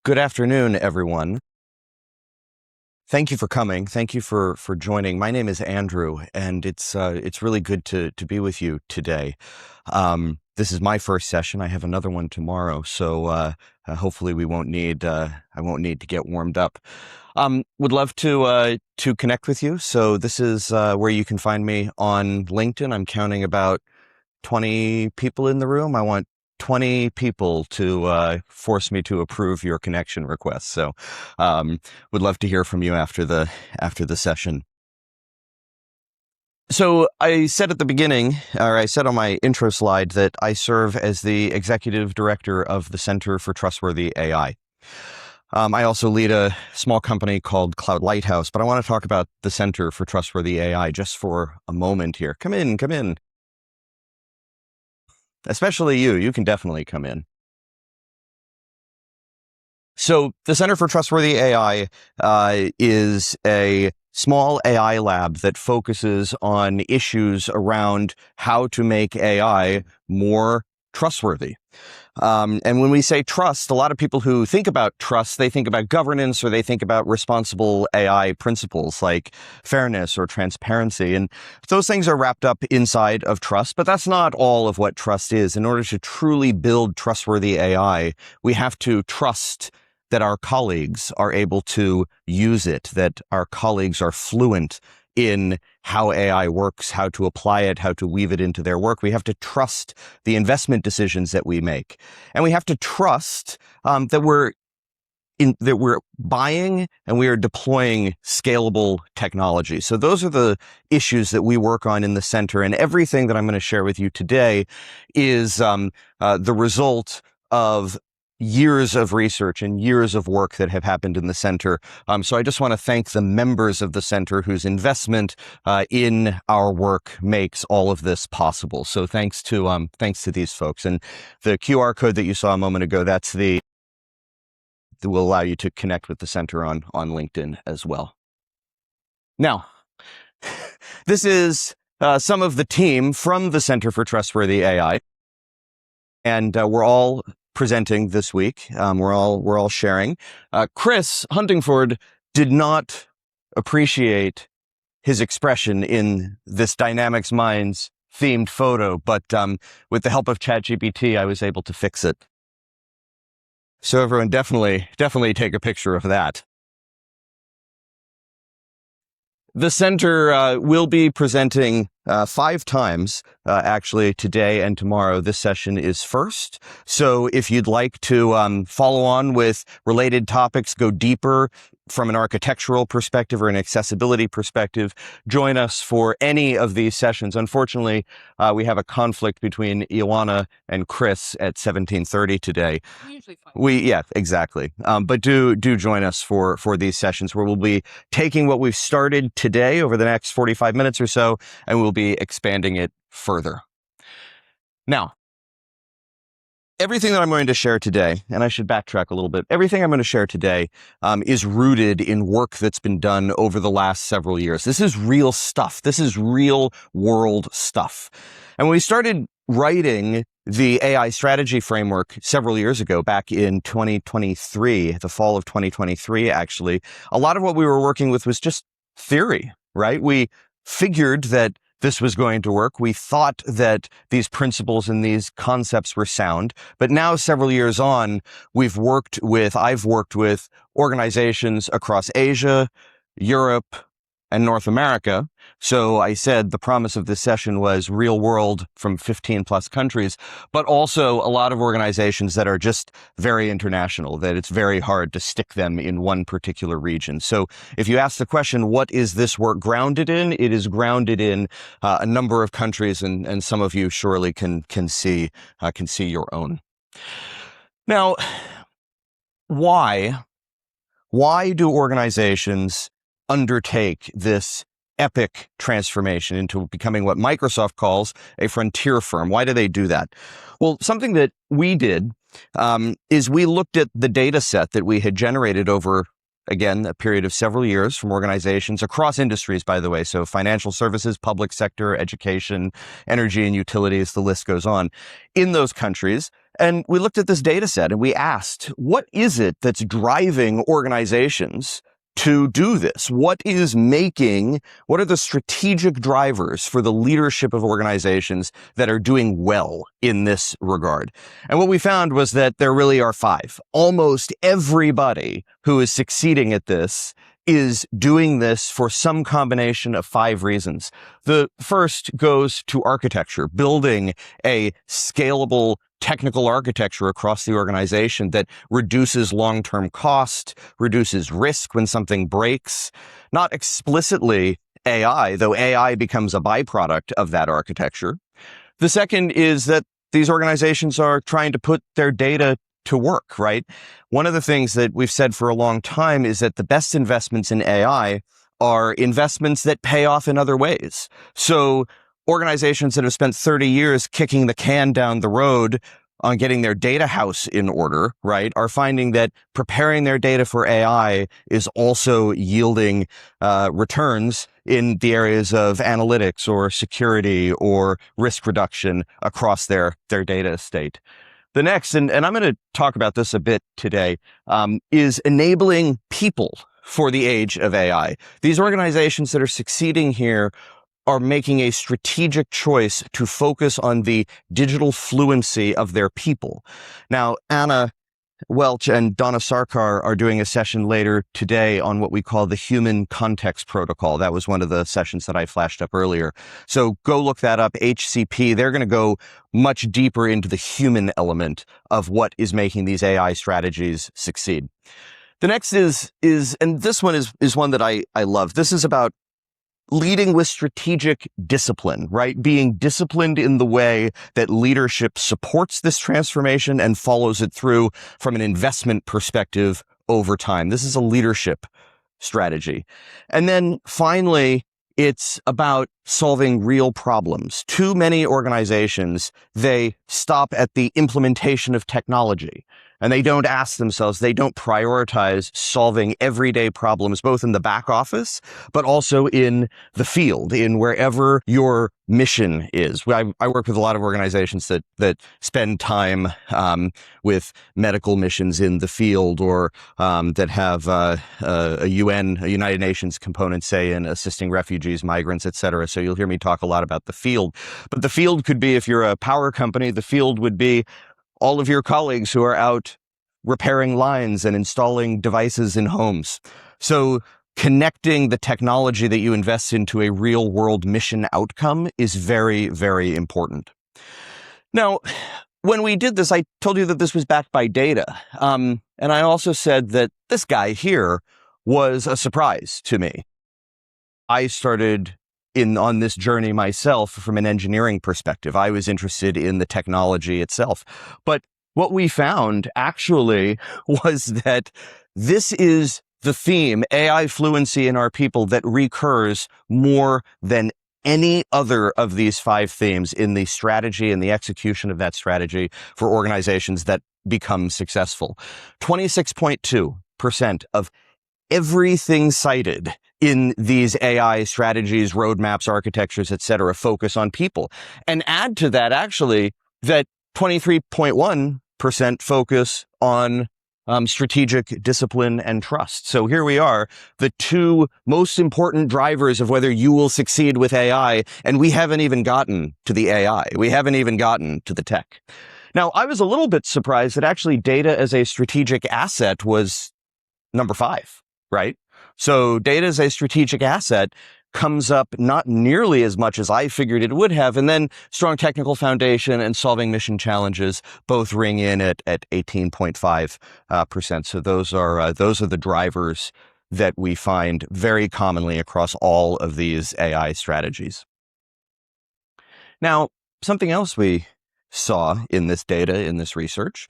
Good afternoon, everyone. Thank you for coming. Thank you for joining. My name is Andrew, and it's really good to be with you today. This is my first session. I have another one tomorrow, so hopefully we won't need I won't need to get warmed up. Would love to connect with you. So this is where you can find me on LinkedIn. I'm counting about 20 people in the room. I want 20 people to force me to approve your connection request. So would love to hear from you after the session. So I said at the beginning, or I said on my intro slide, that I serve as the executive director of the Center for Trustworthy AI. I also lead a small company called Cloud Lighthouse, but I want to talk about the Center for Trustworthy AI just for a moment here. Come in. Especially you. You can definitely come in. So the Center for Trustworthy AI is a small AI lab that focuses on issues around how to make AI more trustworthy. And when we say trust, a lot of people who think about trust, they think about governance, or they think about responsible AI principles like fairness or transparency. And those things are wrapped up inside of trust, but that's not all of what trust is. In order to truly build trustworthy AI, we have to trust that our colleagues are able to use it, that our colleagues are fluent in how AI works, how to apply it, how to weave it into their work. We have to trust the investment decisions that we make. And we have to trust that we're buying and we are deploying scalable technology. So those are the issues that we work on in the center. And everything that I'm going to share with you today is the result of years of research and years of work that have happened in the center. So I just want to thank the members of the center whose investment in our work makes all of this possible. So thanks to these folks. And the QR code that you saw a moment ago, that will allow you to connect with the center on LinkedIn as well. Now, this is some of the team from the Center for Trustworthy AI, and we're all presenting this week. We're all sharing. Chris Huntingford did not appreciate his expression in this Dynamics Minds themed photo, but with the help of ChatGPT, I was able to fix it. So everyone definitely take a picture of that. The center will be presenting 5 times, actually, today and tomorrow. This session is first. So if you'd like to follow on with related topics, go deeper from an architectural perspective or an accessibility perspective, join us for any of these sessions. Unfortunately, we have a conflict between Ioana and Chris at 17:30 today. Usually fine. Yeah, exactly. But do join us for these sessions where we'll be taking what we've started today over the next 45 minutes or so, and we'll be expanding it further. Now, everything that I'm going to share today, and I should backtrack a little bit, everything I'm going to share today is rooted in work that's been done over the last several years. This is real stuff. This is real world stuff. And when we started writing the AI strategy framework several years ago, back in 2023, the fall of 2023, actually, a lot of what we were working with was just theory, right? We figured that this was going to work. We thought that these principles and these concepts were sound. But now, several years on, I've worked with organizations across Asia, Europe, and North America. So I said the promise of this session was real world from 15 plus countries, but also a lot of organizations that are just very international, that it's very hard to stick them in one particular region. So if you ask the question, what is this work grounded in? It is grounded in a number of countries, and some of you surely can see your own. Now, why do organizations undertake this epic transformation into becoming what Microsoft calls a frontier firm? Why do they do that? Well, something that we did is we looked at the data set that we had generated over, again, a period of several years from organizations across industries, by the way. So financial services, public sector, education, energy and utilities, the list goes on, in those countries. And we looked at this data set and we asked, what is it that's driving organizations to do this? What are the strategic drivers for the leadership of organizations that are doing well in this regard? And what we found was that there really are 5. Almost everybody who is succeeding at this is doing this for some combination of 5 reasons. The first goes to architecture, building a scalable technical architecture across the organization that reduces long-term cost, reduces risk when something breaks. Not explicitly AI, though AI becomes a byproduct of that architecture. The second is that these organizations are trying to put their data to work, right? One of the things that we've said for a long time is that the best investments in AI are investments that pay off in other ways. So organizations that have spent 30 years kicking the can down the road on getting their data house in order, right, are finding that preparing their data for AI is also yielding returns in the areas of analytics or security or risk reduction across their data estate. The next, and I'm going to talk about this a bit today, is enabling people for the age of AI. These organizations that are succeeding here are making a strategic choice to focus on the digital fluency of their people. Now, Anna Welch and Donna Sarkar are doing a session later today on what we call the Human Context Protocol. That was one of the sessions that I flashed up earlier. So go look that up, HCP. They're going to go much deeper into the human element of what is making these AI strategies succeed. The next is and this one is one that I love. This is about leading with strategic discipline, right? Being disciplined in the way that leadership supports this transformation and follows it through from an investment perspective over time. This is a leadership strategy. And then finally, it's about solving real problems. Too many organizations, they stop at the implementation of technology. And they don't ask themselves, they don't prioritize solving everyday problems, both in the back office, but also in the field, in wherever your mission is. I work with a lot of organizations that spend time with medical missions in the field, or that have a United Nations component, say, in assisting refugees, migrants, et cetera. So you'll hear me talk a lot about the field. But the field could be, if you're a power company, the field would be all of your colleagues who are out repairing lines and installing devices in homes. So connecting the technology that you invest into a real world mission outcome is very, very important. Now, when we did this, I told you that this was backed by data. And I also said that this guy here was a surprise to me. I started on this journey myself from an engineering perspective. I was interested in the technology itself. But what we found actually was that this is the theme, AI fluency in our people, that recurs more than any other of these 5 themes in the strategy and the execution of that strategy for organizations that become successful. 26.2% of everything cited in these AI strategies, roadmaps, architectures, et cetera, focus on people. And add to that, actually, that 23.1% focus on strategic discipline and trust. So here we are, the 2 most important drivers of whether you will succeed with AI, and we haven't even gotten to the AI. We haven't even gotten to the tech. Now, I was a little bit surprised that actually data as a strategic asset was number 5, right? So data as a strategic asset comes up not nearly as much as I figured it would have. And then strong technical foundation and solving mission challenges both ring in at 18.5%. So those are the drivers that we find very commonly across all of these AI strategies. Now, something else we saw in this data, in this research,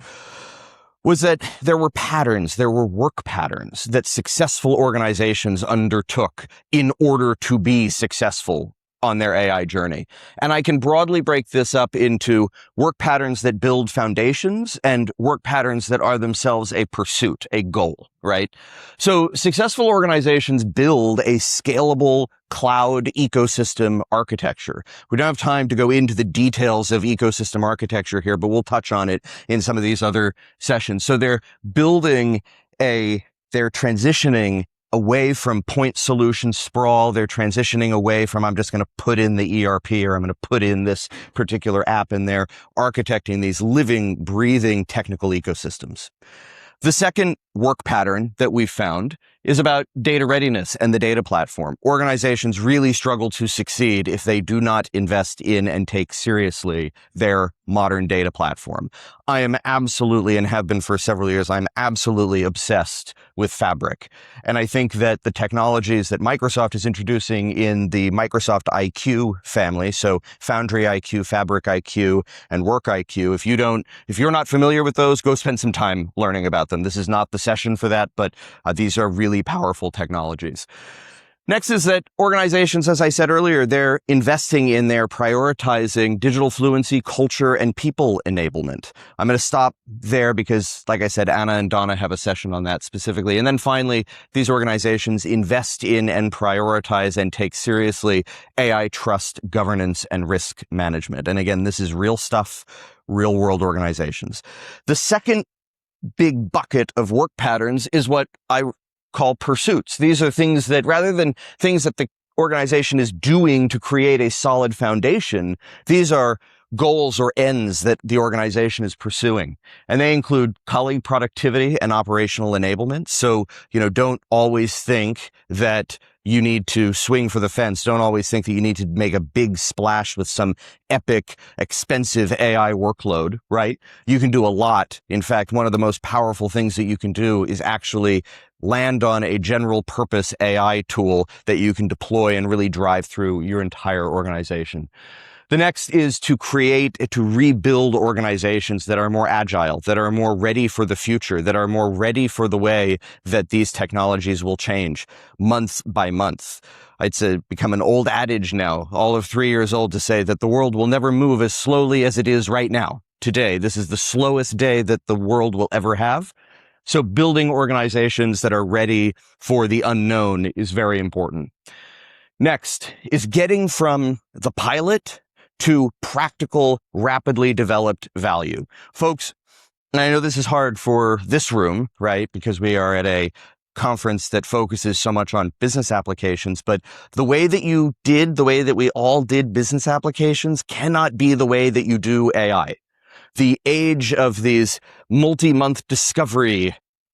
was that there were patterns, there were work patterns that successful organizations undertook in order to be successful on their AI journey. And I can broadly break this up into work patterns that build foundations and work patterns that are themselves a pursuit, a goal, right? So successful organizations build a scalable cloud ecosystem architecture. We don't have time to go into the details of ecosystem architecture here, but we'll touch on it in some of these other sessions. So they're transitioning away from point solution sprawl. They're transitioning away from, I'm just going to put in the ERP or I'm going to put in this particular app in there, architecting these living, breathing technical ecosystems. The second work pattern that we've found is about data readiness and the data platform. Organizations really struggle to succeed if they do not invest in and take seriously their modern data platform. I am absolutely, and have been for several years, I'm absolutely obsessed with Fabric. And I think that the technologies that Microsoft is introducing in the Microsoft IQ family, so Foundry IQ, Fabric IQ, and Work IQ, if you're not familiar with those, go spend some time learning about them. This is not the session for that, but these are really powerful technologies. Next is that organizations, as I said earlier, they're investing in their prioritizing digital fluency, culture, and people enablement. I'm going to stop there because, like I said, Anna and Donna have a session on that specifically. And then finally, these organizations invest in and prioritize and take seriously AI trust, governance, and risk management. And again, this is real stuff, real world organizations. The second big bucket of work patterns is what I call pursuits. These are things that, rather than things that the organization is doing to create a solid foundation, these are goals or ends that the organization is pursuing. And they include colleague productivity and operational enablement. So, don't always think that you need to swing for the fence. Don't always think that you need to make a big splash with some epic, expensive AI workload, right? You can do a lot. In fact, one of the most powerful things that you can do is actually land on a general purpose AI tool that you can deploy and really drive through your entire organization. The next is to rebuild organizations that are more agile, that are more ready for the future, that are more ready for the way that these technologies will change month by month. It's become an old adage now, all of 3 years old, to say that the world will never move as slowly as it is right now. Today, this is the slowest day that the world will ever have. So building organizations that are ready for the unknown is very important. Next is getting from the pilot to practical, rapidly developed value. Folks, and I know this is hard for this room, right? Because we are at a conference that focuses so much on business applications, but the way that we all did business applications cannot be the way that you do AI. The age of these multi-month discovery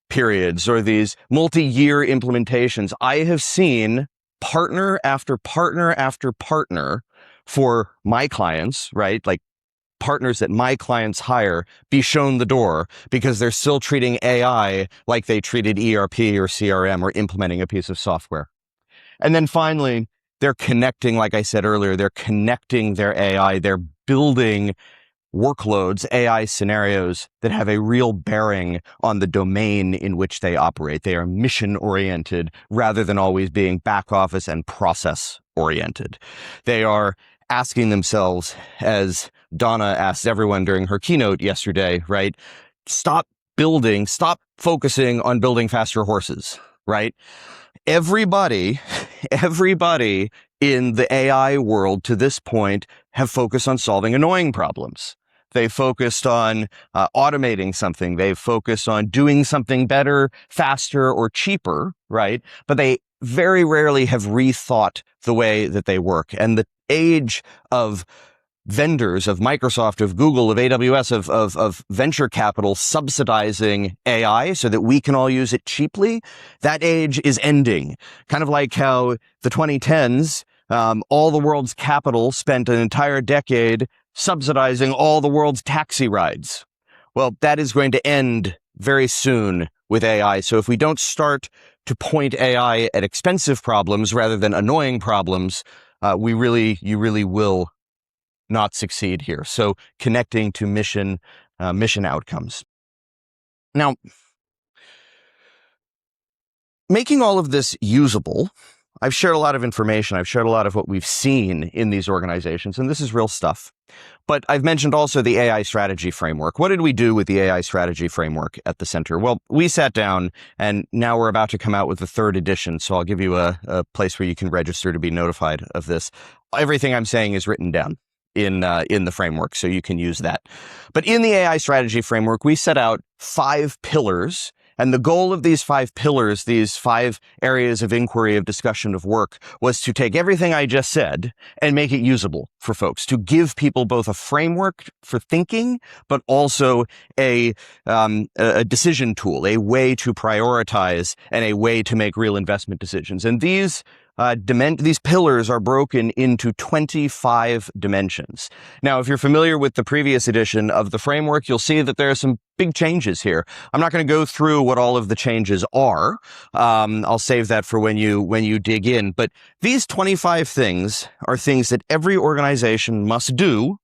periods or these multi-year implementations, I have seen partner after partner after partner for my clients, right? Like partners that my clients hire, be shown the door because they're still treating AI like they treated ERP or CRM or implementing a piece of software. And then finally, they're connecting, like I said earlier, they're connecting their AI, they're building workloads, AI scenarios that have a real bearing on the domain in which they operate. They are mission-oriented rather than always being back office and process-oriented. They are asking themselves, as Donna asked everyone during her keynote yesterday, right? Stop focusing on building faster horses, right? Everybody in the AI world to this point have focused on solving annoying problems. They focused on automating something. They've focused on doing something better, faster, or cheaper, right? But they very rarely have rethought the way that they work. And the age of vendors, of Microsoft, of Google, of AWS, of venture capital subsidizing AI so that we can all use it cheaply, that age is ending. Kind of like how the 2010s, all the world's capital spent an entire decade subsidizing all the world's taxi rides. Well, that is going to end very soon with AI. So if we don't start to point AI at expensive problems rather than annoying problems, you really will not succeed here. So connecting to mission outcomes. Now, making all of this usable I've shared a lot of information. I've shared a lot of what we've seen in these organizations, and this is real stuff. But I've mentioned also the AI strategy framework. What did we do with the AI strategy framework at the center? Well, we sat down, and now we're about to come out with the third edition. So I'll give you a place where you can register to be notified of this. Everything I'm saying is written down in the framework, so you can use that. But in the AI strategy framework, we set out 5 pillars. And the goal of these 5 pillars, these 5 areas of inquiry, of discussion, of work, was to take everything I just said and make it usable for folks, to give people both a framework for thinking, but also a decision tool, a way to prioritize and a way to make real investment decisions. And these pillars are broken into 25 dimensions. Now, if you're familiar with the previous edition of the framework, you'll see that there are some big changes here. I'm not going to go through what all of the changes are. I'll save that for when you dig in. But these 25 things are things that every organization must do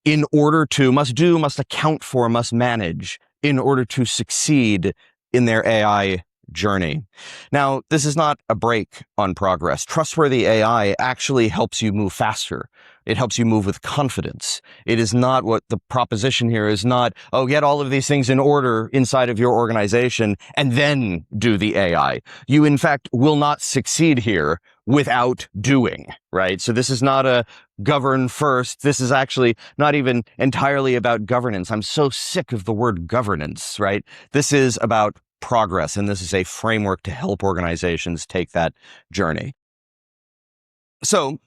must account for, must manage in order to succeed in their AI journey. Now, this is not a brake on progress. Trustworthy AI actually helps you move faster. It helps you move with confidence. It is not what the proposition here is not, get all of these things in order inside of your organization and then do the AI. You, in fact, will not succeed here without doing, right? So this is not a govern first. This is actually not even entirely about governance. I'm so sick of the word governance, right? This is about progress, and this is a framework to help organizations take that journey. So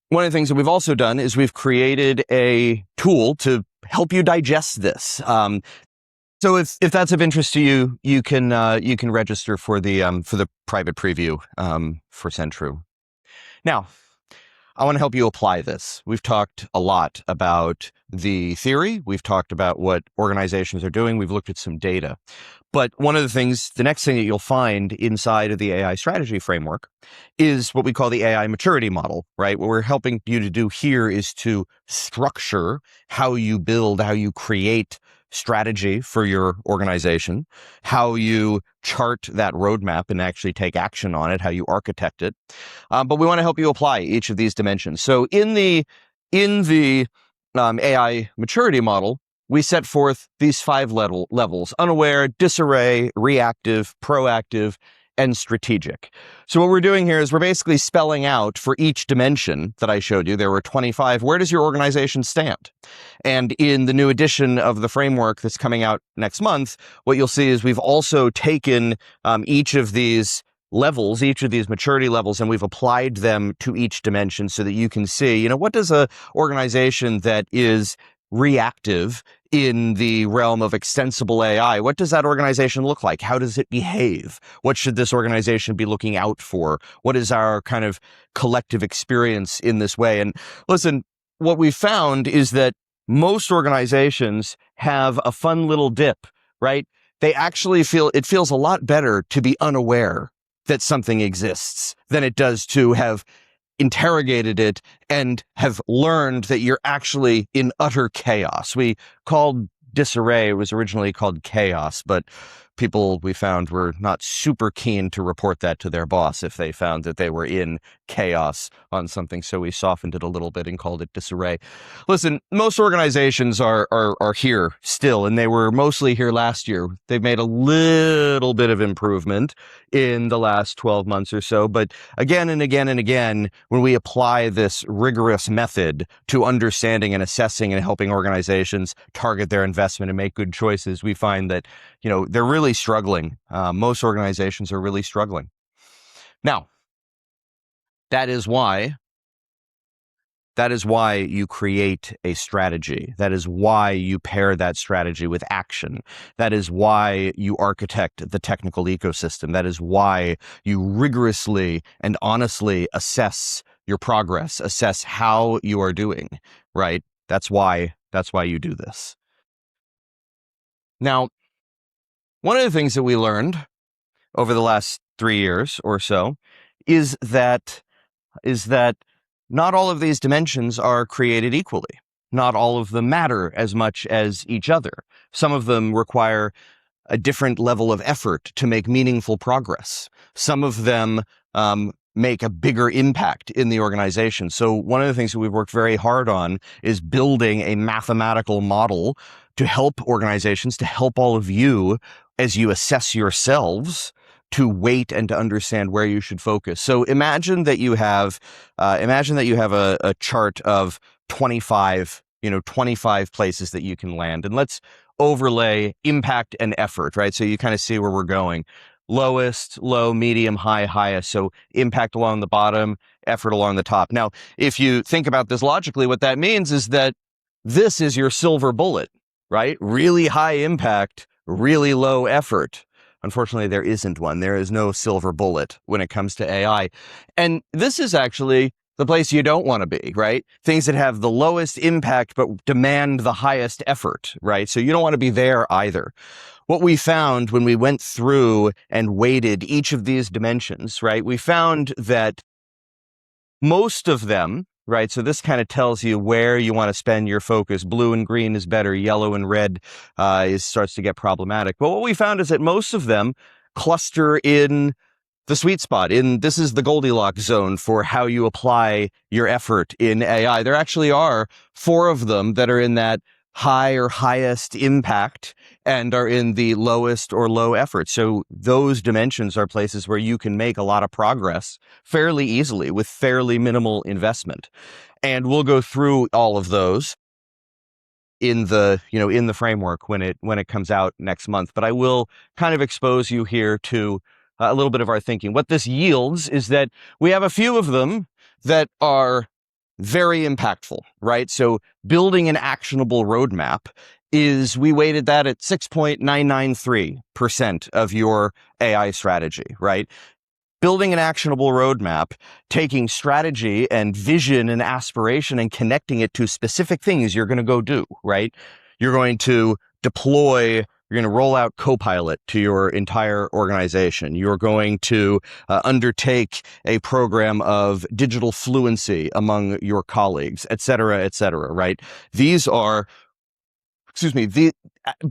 one of the things that we've also done is we've created a tool to help you digest this. So if that's of interest to you, you can register for the private preview for Centru. Now, I want to help you apply this. We've talked a lot about the theory. We've talked about what organizations are doing. We've looked at some data. But one of the next thing that you'll find inside of the AI strategy framework is what we call the AI maturity model, right? What we're helping you to do here is to structure how you build, how you create strategy for your organization, how you chart that roadmap and actually take action on it, how you architect it. But we want to help you apply each of these dimensions. So in the AI maturity model, we set forth these 5 levels: unaware, disarray, reactive, proactive, and strategic. So what we're doing here is we're basically spelling out for each dimension that I showed you, there were 25, where does your organization stand? And in the new edition of the framework that's coming out next month, what you'll see is we've also taken each of these levels, each of these maturity levels, and we've applied them to each dimension so that you can see, what does a organization that is reactive in the realm of extensible AI, what does that organization look like? How does it behave? What should this organization be looking out for? What is our kind of collective experience in this way? And listen, what we found is that most organizations have a fun little dip, right? They actually feels a lot better to be unaware that something exists than it does to have interrogated it and have learned that you're actually in utter chaos. We called disarray, it was originally called chaos, but people we found were not super keen to report that to their boss if they found that they were in chaos on something. So we softened it a little bit and called it disarray. Listen, most organizations are here still, and they were mostly here last year. They've made a little bit of improvement in the last 12 months or so. But again and again and again, when we apply this rigorous method to understanding and assessing and helping organizations target their investment and make good choices, we find that, they're really struggling. Most organizations are really struggling. Now, that is why you create a strategy. That is why you pair that strategy with action. That is why you architect the technical ecosystem. That is why you rigorously and honestly assess your progress, assess how you are doing, right? That's why you do this. Now, one of the things that we learned over the last 3 years or so is that not all of these dimensions are created equally. Not all of them matter as much as each other. Some of them require a different level of effort to make meaningful progress. Some of them make a bigger impact in the organization. So one of the things that we've worked very hard on is building a mathematical model to help organizations, to help all of you as you assess yourselves to weight and to understand where you should focus. So imagine that you have a chart of 25 places that you can land. And let's overlay impact and effort, right? So you kind of see where we're going. Lowest, low, medium, high, highest. So impact along the bottom, effort along the top. Now, if you think about this logically, what that means is that this is your silver bullet, right? Really high impact, really low effort. Unfortunately, there isn't one. There is no silver bullet when it comes to AI. And this is actually the place you don't want to be, right? Things that have the lowest impact but demand the highest effort, right? So you don't want to be there either. What we found when we went through and weighted each of these dimensions, right? We found that most of them, right? So this kind of tells you where you want to spend your focus. Blue and green is better. Yellow and red starts to get problematic. But what we found is that most of them cluster in the sweet spot. This is the Goldilocks zone for how you apply your effort in AI. There actually are 4 of them that are in that high or highest impact and are in the lowest or low effort. So those dimensions are places where you can make a lot of progress fairly easily with fairly minimal investment. And we'll go through all of those in the framework when it comes out next month. But I will kind of expose you here to a little bit of our thinking. What this yields is that we have a few of them that are very impactful, right? So building an actionable roadmap we weighted that at 6.993% of your AI strategy, right? Building an actionable roadmap, taking strategy and vision and aspiration and connecting it to specific things you're going to go do, right? You're going to you're going to roll out Copilot to your entire organization. You're going to undertake a program of digital fluency among your colleagues, et cetera, right?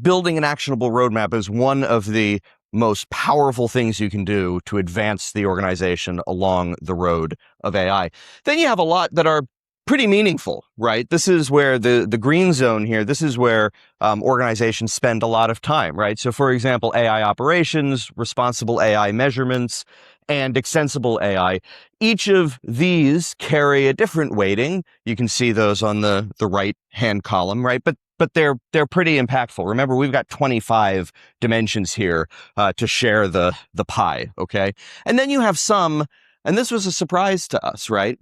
Building an actionable roadmap is one of the most powerful things you can do to advance the organization along the road of AI. Then you have a lot that are pretty meaningful, right? This is where the green zone here, this is where organizations spend a lot of time, right? So for example, AI operations, responsible AI measurements, and extensible AI. Each of these carry a different weighting. You can see those on the right-hand column, right? But they're pretty impactful. Remember, we've got 25 dimensions here to share the pie, okay? And then you have some, and this was a surprise to us, right?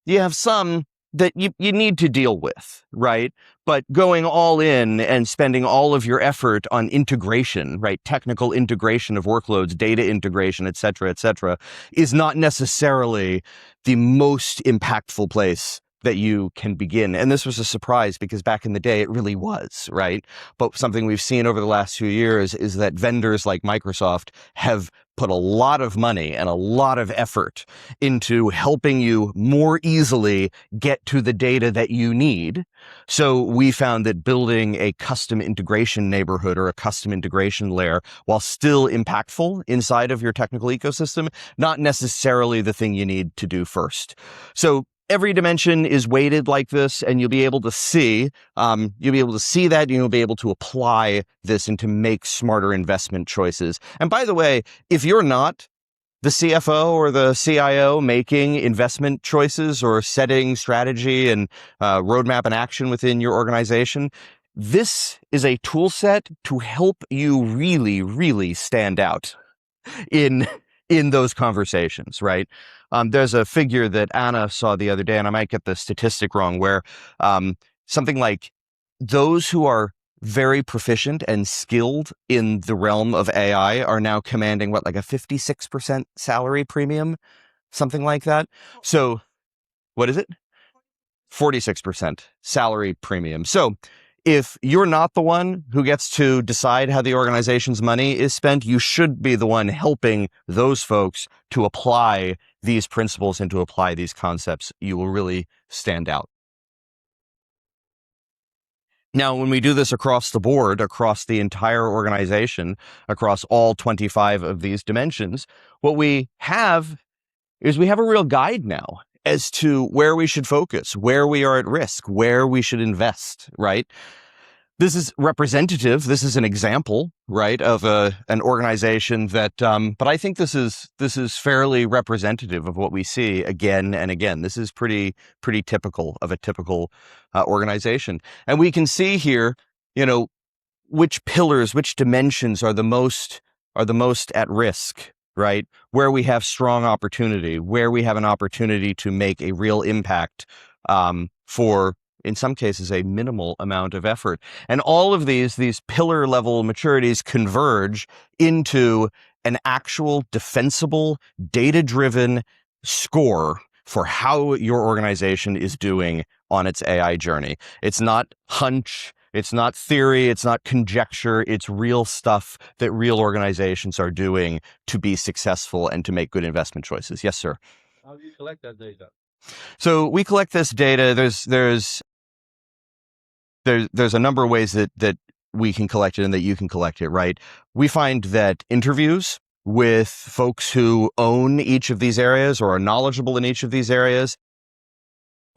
You have some that you need to deal with, right? But going all in and spending all of your effort on integration, right? Technical integration of workloads, data integration, et cetera, is not necessarily the most impactful place that you can begin. And this was a surprise because back in the day, it really was, right? But something we've seen over the last few years is that vendors like Microsoft have put a lot of money and a lot of effort into helping you more easily get to the data that you need. So we found that building a custom integration neighborhood or a custom integration layer, while still impactful inside of your technical ecosystem, not necessarily the thing you need to do first. So every dimension is weighted like this, and you'll be able to see that, and you'll be able to apply this and to make smarter investment choices. And by the way, if you're not the CFO or the CIO making investment choices or setting strategy and roadmap and action within your organization, this is a tool set to help you really, really stand out in those conversations, right? There's a figure that Anna saw the other day, and I might get the statistic wrong, where something like those who are very proficient and skilled in the realm of AI are now commanding like a 56% salary premium, something like that. So what is it? 46% salary premium. So if you're not the one who gets to decide how the organization's money is spent, you should be the one helping those folks to apply these principles and to apply these concepts. You will really stand out. Now, when we do this across the board, across the entire organization, across all 25 of these dimensions, what we have is we have a real guide now as to where we should focus, where we are at risk, where we should invest, right? This is representative. This is an example, right, of an organization that. But I think this is fairly representative of what we see again and again. This is pretty typical of a typical organization, and we can see here, which pillars, which dimensions are the most at risk, right? Where we have strong opportunity, where we have an opportunity to make a real impact for, in some cases, a minimal amount of effort. And all of these pillar level maturities converge into an actual defensible, data-driven score for how your organization is doing on its AI journey. It's not hunch. It's not theory, it's not conjecture, it's real stuff that real organizations are doing to be successful and to make good investment choices. Yes, sir. How do you collect that data? So we collect this data. There's a number of ways that we can collect it and that you can collect it, right? We find that interviews with folks who own each of these areas or are knowledgeable in each of these areas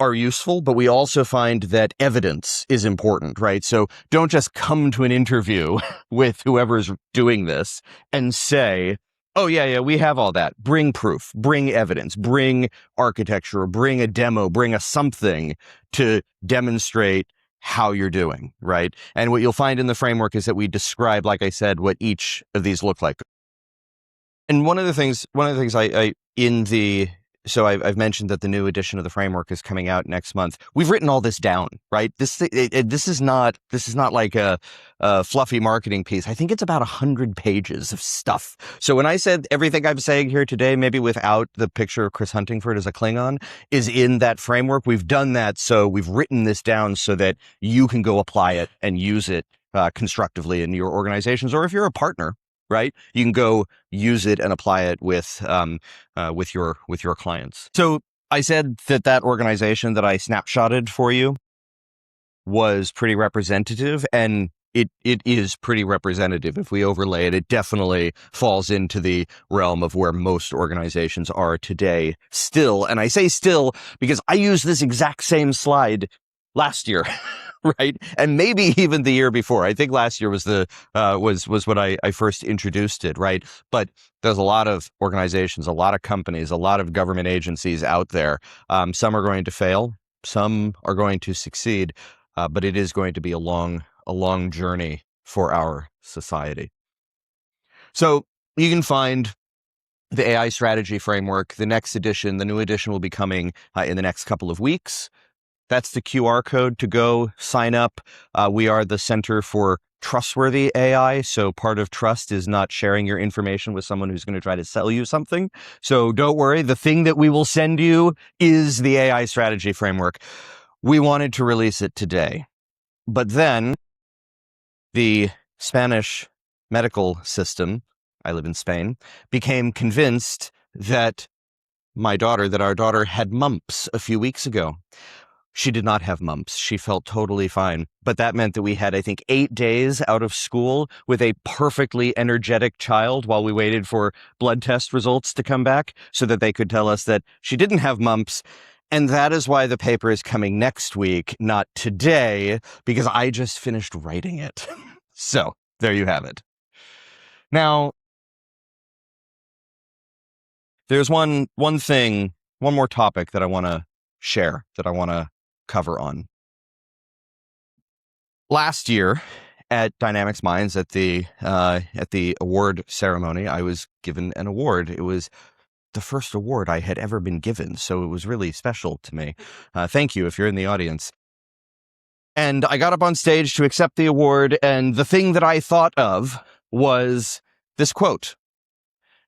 are useful, but we also find that evidence is important, right? So don't just come to an interview with whoever's doing this and say, oh, yeah, we have all that. Bring proof, bring evidence, bring architecture, bring a demo, bring a something to demonstrate how you're doing, right? And what you'll find in the framework is that we describe, like I said, what each of these look like. And one of the things I've mentioned that the new edition of the framework is coming out next month. We've written all this down, right? This is not like a fluffy marketing piece. I think it's about 100 pages of stuff. So when I said everything I'm saying here today, maybe without the picture of Chris Huntingford as a Klingon, is in that framework, we've done that. So we've written this down so that you can go apply it and use it constructively in your organizations, or if you're a partner, right? You can go use it and apply it with your clients. So I said that organization that I snapshotted for you was pretty representative, and it is pretty representative. If we overlay it, it definitely falls into the realm of where most organizations are today still. And I say still because I used this exact same slide last year. Right. And maybe even the year before. I think last year was was when I first introduced it. Right. But there's a lot of organizations, a lot of companies, a lot of government agencies out there. Some are going to fail. Some are going to succeed. But it is going to be a long journey for our society. So you can find the AI strategy framework. The next edition, the new edition, will be coming in the next couple of weeks. That's the QR code to go sign up. We are the Center for Trustworthy AI. So part of trust is not sharing your information with someone who's going to try to sell you something. So don't worry. The thing that we will send you is the AI strategy framework. We wanted to release it today, but then the Spanish medical system, I live in Spain, became convinced that our daughter had mumps a few weeks ago. She did not have mumps. She felt totally fine. But that meant that we had, I think, 8 days out of school with a perfectly energetic child while we waited for blood test results to come back so that they could tell us that she didn't have mumps. And that is why the paper is coming next week, not today, because I just finished writing it. So there you have it. Now, there's one more topic that I want to share, that I want to cover on. Last year at Dynamics Minds at the award ceremony, I was given an award. It was the first award I had ever been given, so it was really special to me. Thank you if you're in the audience. And I got up on stage to accept the award, and the thing that I thought of was this quote: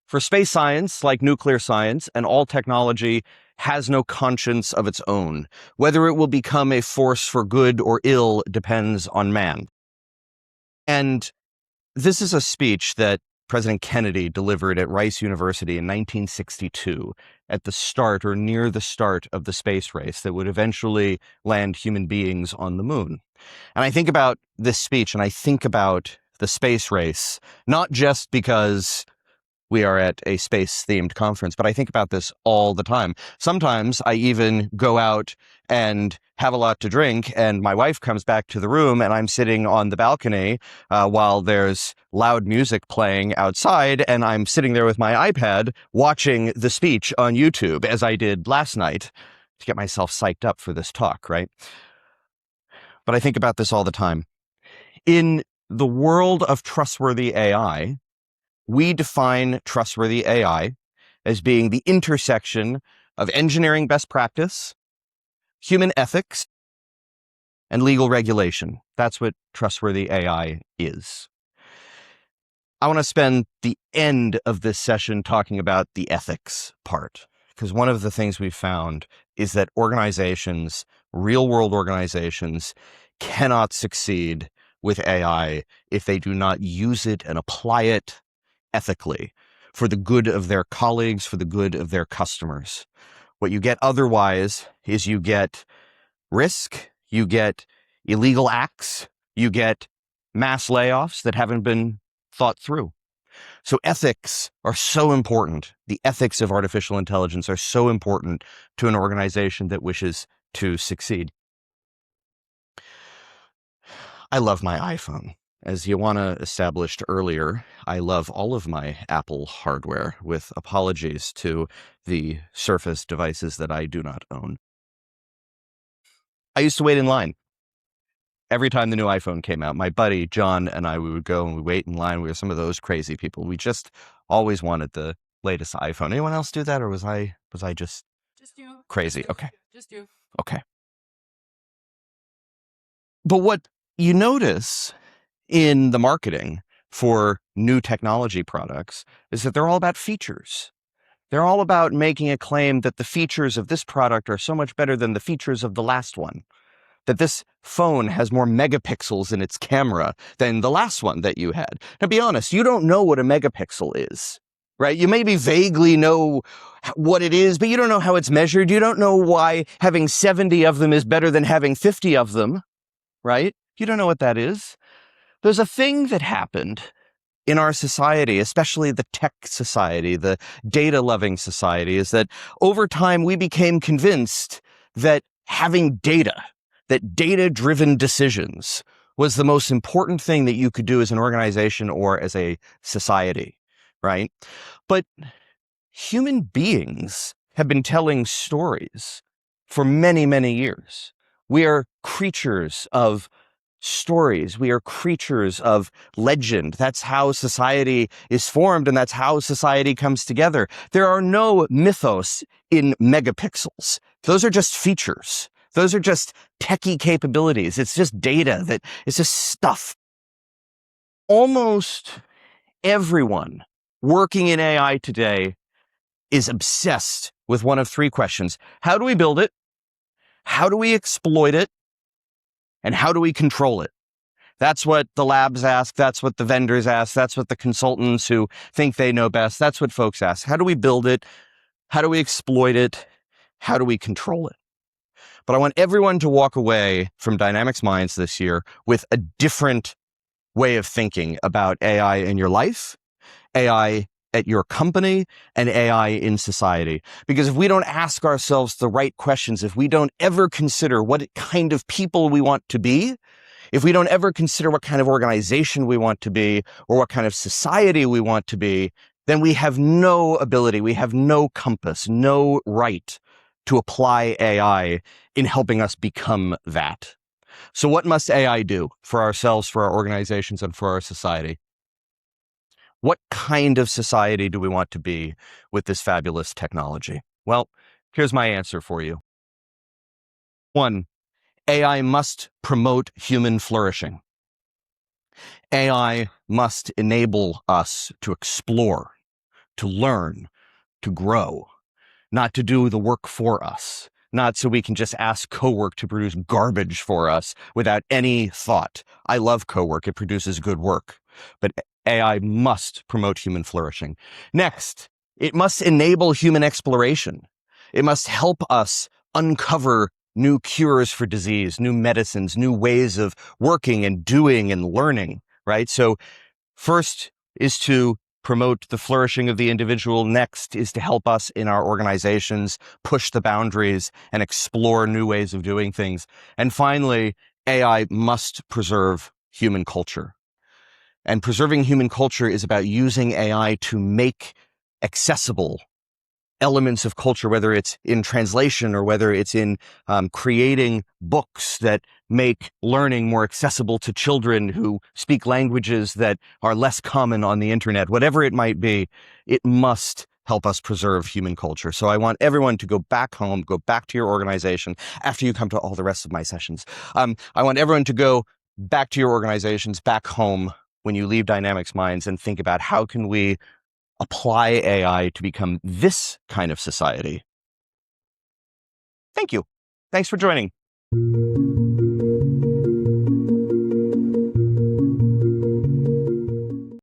"For space science, like nuclear science and all technology, has no conscience of its own. Whether it will become a force for good or ill depends on man." And this is a speech that President Kennedy delivered at Rice University in 1962 at the start or near the start of the space race that would eventually land human beings on the moon. And I think about this speech and I think about the space race, not just because we are at a space-themed conference, but I think about this all the time. Sometimes I even go out and have a lot to drink, and my wife comes back to the room, and I'm sitting on the balcony while there's loud music playing outside, and I'm sitting there with my iPad watching the speech on YouTube, as I did last night, to get myself psyched up for this talk, right? But I think about this all the time. In the world of trustworthy AI, we define trustworthy AI as being the intersection of engineering best practice, human ethics, and legal regulation. That's what trustworthy AI is. I want to spend the end of this session talking about the ethics part, because one of the things we've found is that organizations, real-world organizations, cannot succeed with AI if they do not use it and apply it ethically for the good of their colleagues, for the good of their customers. What you get otherwise is you get risk, you get illegal acts, you get mass layoffs that haven't been thought through. So ethics are so important. The ethics of artificial intelligence are so important to an organization that wishes to succeed. I love my iPhone. As Ioana established earlier, I love all of my Apple hardware, with apologies to the Surface devices that I do not own. I used to wait in line every time the new iPhone came out. My buddy John and I, we would go and we wait in line. We were some of those crazy people. We just always wanted the latest iPhone. Anyone else do that, or was I just you. crazy? Okay. Just you. Okay. But what you notice in the marketing for new technology products is that they're all about features. They're all about making a claim that the features of this product are so much better than the features of the last one, that this phone has more megapixels in its camera than the last one that you had. Now, be honest, you don't know what a megapixel is, right? You maybe vaguely know what it is, but you don't know how it's measured. You don't know why having 70 of them is better than having 50 of them, right? You don't know what that is. There's a thing that happened in our society, especially the tech society, the data-loving society, is that over time we became convinced that having data, that data-driven decisions was the most important thing that you could do as an organization or as a society, right? But human beings have been telling stories for many, many years. We are creatures of stories. We are creatures of legend. That's how society is formed, and that's how society comes together. There are no mythos in megapixels. Those are just features. Those are just techie capabilities. It's just data it's just stuff. Almost everyone working in AI today is obsessed with one of three questions. How do we build it? How do we exploit it? And how do we control it? That's what the labs ask. That's what the vendors ask. That's what the consultants who think they know best. That's what folks ask. How do we build it? How do we exploit it? How do we control it? But I want everyone to walk away from Dynamics Minds this year with a different way of thinking about AI in your life, AI at your company, and AI in society. Because if we don't ask ourselves the right questions, if we don't ever consider what kind of people we want to be, if we don't ever consider what kind of organization we want to be, or what kind of society we want to be, then we have no ability, we have no compass, no right to apply AI in helping us become that. So what must AI do for ourselves, for our organizations, and for our society? What kind of society do we want to be with this fabulous technology? Well, here's my answer for you. 1, AI must promote human flourishing. AI must enable us to explore, to learn, to grow, not to do the work for us, not so we can just ask cowork to produce garbage for us without any thought. I love cowork. It produces good work. But AI must promote human flourishing. Next, it must enable human exploration. It must help us uncover new cures for disease, new medicines, new ways of working and doing and learning, right? So first is to promote the flourishing of the individual. Next is to help us in our organizations push the boundaries and explore new ways of doing things. And finally, AI must preserve human culture. And preserving human culture is about using AI to make accessible elements of culture, whether it's in translation or whether it's in creating books that make learning more accessible to children who speak languages that are less common on the internet. Whatever it might be, it must help us preserve human culture. So I want everyone to go back home, go back to your organization after you come to all the rest of my sessions. I want everyone to go back to your organizations, back home when you leave Dynamics Minds, and think about how can we apply AI to become this kind of society. Thank you. Thanks for joining.